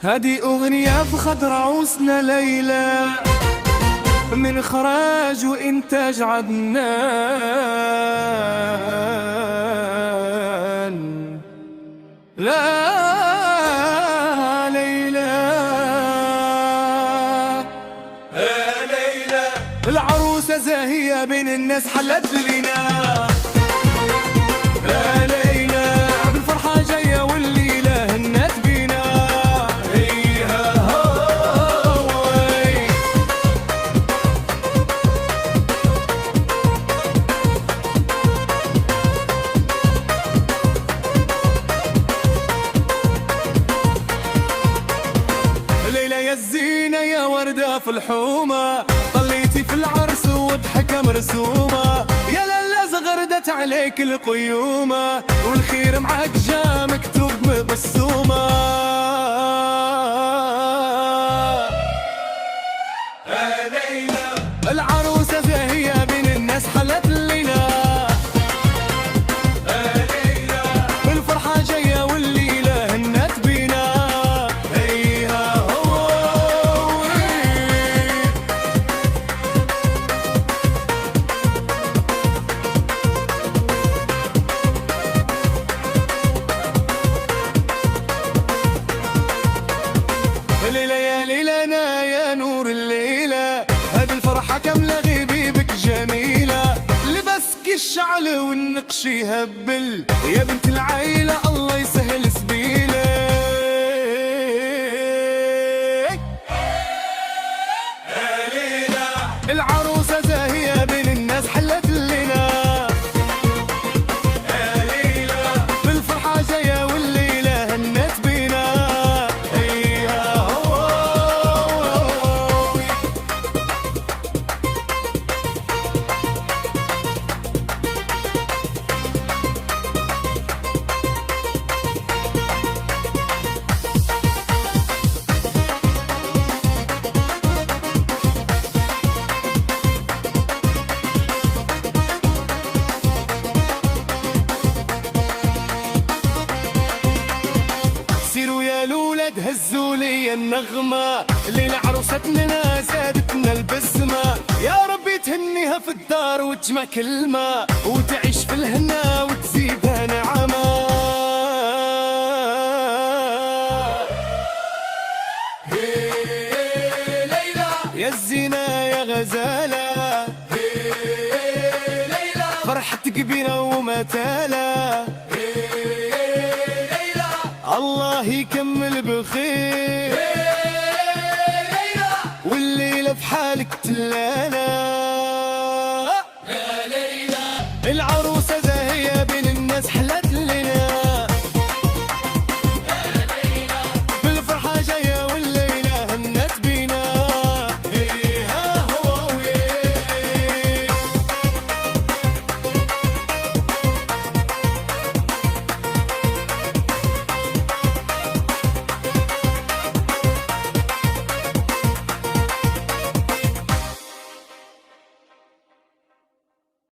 هذه أغنية بخد عروسنا ليلى، من إخراج وإنتاج عدنان. لا ليلى يا ليلى، العروسة زاهية بين الناس حلت لنا. يا ليلى بالفرحة جاية والليلة هنت بينا. هيها هوي ليلى يا الزينة يا وردة في الحومة، طليتي في العرس وضحكة مرسومة. يا لالا زغردت عليك القيومة، والخير معاك جا مكتوب مبسومة. يا ليلى العروسة زاهية بين الناس حلت لنا. يا ليلى بالفرحة جاية والليلة هنت بينا. هيها هوي ليلى يا ليلنا يا نور الليلة، هذه الفرحة كاملة غيبيبك جميلة. لبسك الشعل والنقش يهبل، يا بنت العيلة الله يسهل سبيلك. يا ليلى العروسة زاهية بين الناس حلت لنا. يا ليلى بالفرحة جاية والليلة هنت بينا. هيها هوي سيروا يا الولاد هزوا لي النغمة، ليلة عروستنا زادتنا البسمة. يا ربي تهنيها في الدار وتجمع كلمة، وتعيش في الهنا وتزيدها نعمة. هي ليلى يا الزينة يا غزالة. هي ليلى فرحتك بينا ومتالة. الله يكمل بخير والليلة في حالك تلالا.